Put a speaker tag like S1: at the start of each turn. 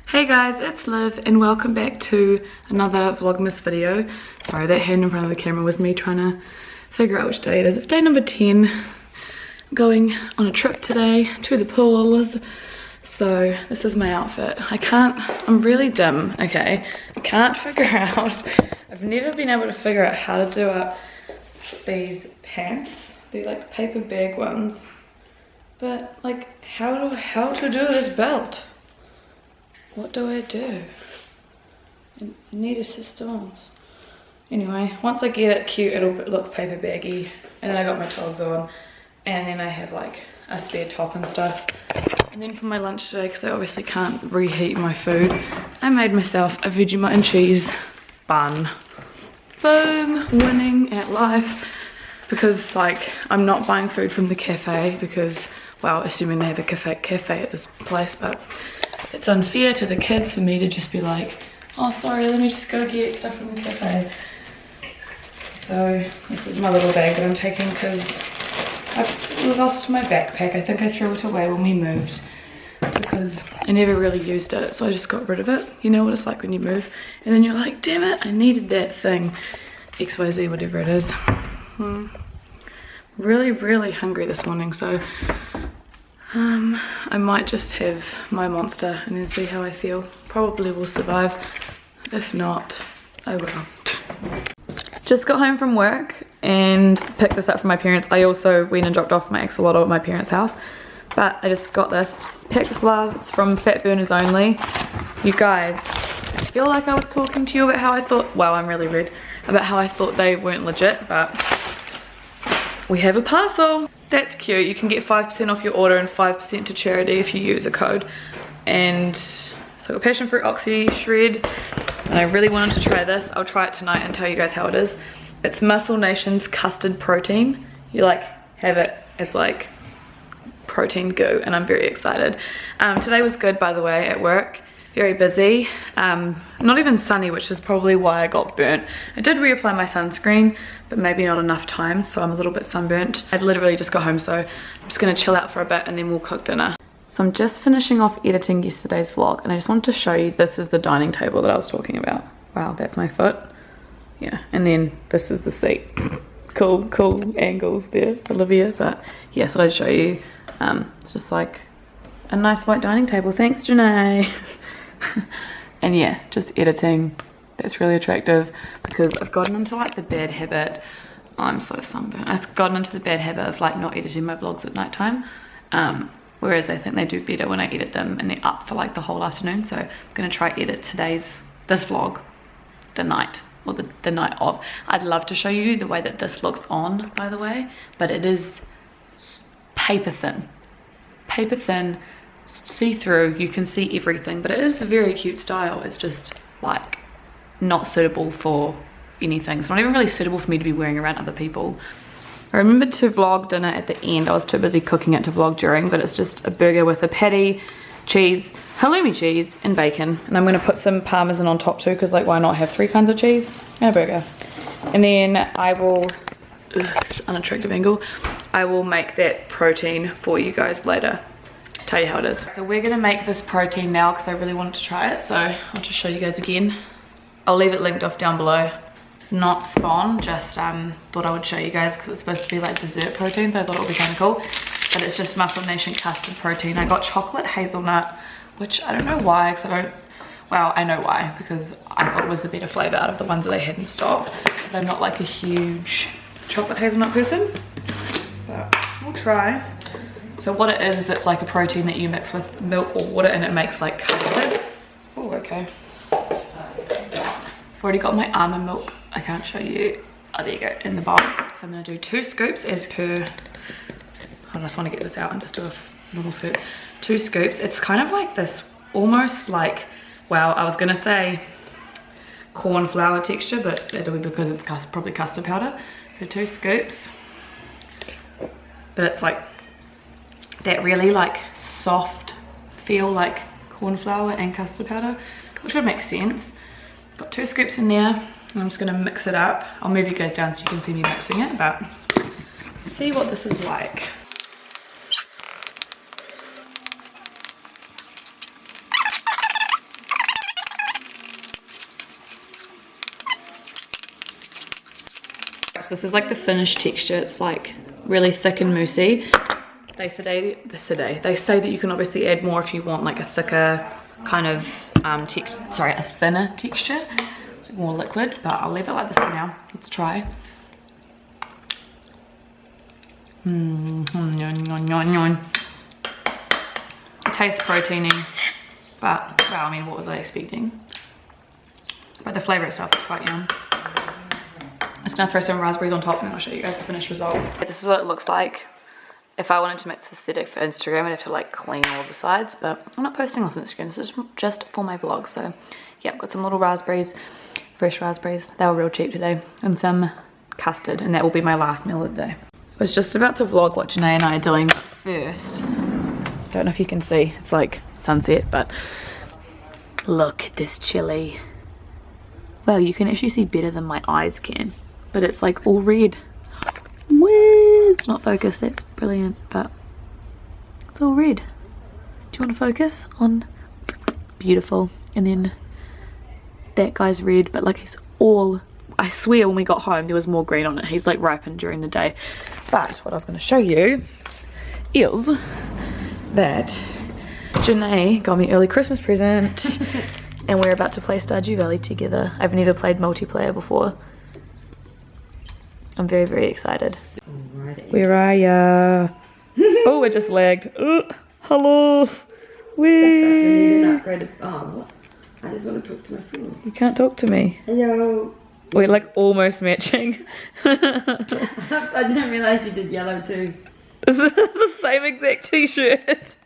S1: Hey guys, it's Liv and welcome back to another Vlogmas video. Sorry, that hand in front of the camera was me trying to figure out which day it is. It's day number 10. I'm going on a trip today to the pools. So this is my outfit. I'm really dim, okay? I can't figure out, I've never been able to figure out how to do up these pants. They're like paper bag ones. But like, how to do this belt? What do I do? I need assistance. Anyway, once I get it cute, it'll look paper baggy. And then I got my togs on. And then I have like a spare top and stuff. And then for my lunch today, because I obviously can't reheat my food, I made myself a Vegemite and cheese bun. Boom, winning at life. Because like, I'm not buying food from the cafe because, well, assuming they have a cafe at this place, but it's unfair to the kids for me to just be like, oh sorry, let me just go get stuff from the cafe. So this is my little bag that I'm taking because I've lost my backpack. I think I threw it away when we moved because I never really used it, so I just got rid of it. You know what it's like when you move and then you're like, damn it, I needed that thing, XYZ, whatever it is. Really hungry this morning, so I might just have my monster and then see how I feel. Probably will survive. If not, I will. Just got home from work and picked this up from my parents. I also went and dropped off my Xlivlovesmakeup at my parents' house. But I just got this. Just packed with love. It's from Fat Burners Only. You guys, I feel like I was talking to you about how I thought, wow, I'm really red, about how I thought they weren't legit, but we have a parcel. That's cute. You can get 5% off your order and 5% to charity if you use a code. And so I got passion fruit oxy shred, and I really wanted to try this. I'll try it tonight and tell you guys how it is. It's Muscle Nation's custard protein. You like have it as like protein goo, and I'm very excited. Today was good, by the way, at work. Very busy, not even sunny, which is probably why I got burnt. I did reapply my sunscreen, but maybe not enough time, so I'm a little bit sunburnt. I literally just got home, so I'm just gonna chill out for a bit and then we'll cook dinner. So I'm just finishing off editing yesterday's vlog, and I just wanted to show you, this is the dining table that I was talking about. Wow, that's my foot. Yeah, and then this is the seat. Cool angles there, Olivia, but yeah, so I'd show you. It's just like a nice white dining table. Thanks, Janae. And yeah, just editing. That's really attractive because I've gotten into like the bad habit. Oh, I'm so sunburned. I've gotten into the bad habit of like not editing my vlogs at night time. Whereas I think they do better when I edit them and they're up for like the whole afternoon. So I'm gonna try edit this vlog the night, or the night of. I'd love to show you the way that this looks on, by the way, but it is paper thin, see-through. You can see everything, but it is a very cute style. It's just like not suitable for anything. It's not even really suitable for me to be wearing around other people. I remembered to vlog dinner at the end. I was too busy cooking it to vlog during, but it's just a burger with a patty, cheese, halloumi cheese, and bacon. And I'm gonna put some parmesan on top too, because like, why not have 3 kinds of cheese and a burger? And then I will, unattractive angle, I will make that protein for you guys later. Tell you how it is. So we're gonna make this protein now because I really wanted to try it, so I'll just show you guys again. I'll leave it linked off down below. Not spawn, just thought I would show you guys because it's supposed to be like dessert protein, so I thought it would be kind of cool. But it's just Muscle Nation custard protein. I got chocolate hazelnut, which I don't know why, because well, I know why, because I thought it was the better flavor out of the ones that they had in stock. But I'm not like a huge chocolate hazelnut person, but we'll try. So what it is it's like a protein that you mix with milk or water and it makes like custard. Oh, okay. I've already got my almond milk. I can't show you. Oh, there you go, in the bowl. So I'm gonna do 2 scoops as per, I just wanna get this out and just do a normal scoop. 2 scoops. It's kind of like this, almost like, well, I was gonna say corn flour texture, but it'll be because it's probably custard powder. So 2 scoops. But it's like, that really like soft feel like corn flour and custard powder, which would make sense. Got 2 scoops in there, and I'm just gonna mix it up. I'll move you guys down so you can see me mixing it, but see what this is like. So this is like the finished texture. It's like really thick and moussey. They say that you can obviously add more if you want like a thicker kind of a thinner texture, more liquid, but I'll leave it like this for now. Let's try. It tastes proteiny, but wow, I mean, what was I expecting? But the flavour itself is quite yum. I'm just gonna throw some raspberries on top and I'll show you guys the finished result. This is what it looks like. If I wanted to make this aesthetic for Instagram, I'd have to like clean all the sides, but I'm not posting this on Instagram. This is just for my vlog. So yeah, I've got some little raspberries, fresh raspberries. They were real cheap today, and some custard, and that will be my last meal of the day. I was just about to vlog what Janae and I are doing first. Don't know if you can see, it's like sunset, but look at this chili. Well, you can actually see better than my eyes can, but it's like all red. It's not focused, that's brilliant, but it's all red. Do you want to focus on beautiful? And then that guy's red, but like he's all, I swear when we got home there was more green on it. He's like ripened during the day. But what I was going to show you is that Janae got me early Christmas present and we're about to play Stardew Valley together. I've never played multiplayer before. I'm very, very excited. Where are ya? Oh, it just lagged. Hello. Where?
S2: Oh, I just want to talk to my friend.
S1: You can't talk to me.
S2: Hello.
S1: We're like almost matching.
S2: I didn't realise you did yellow too.
S1: It's the same exact t-shirt.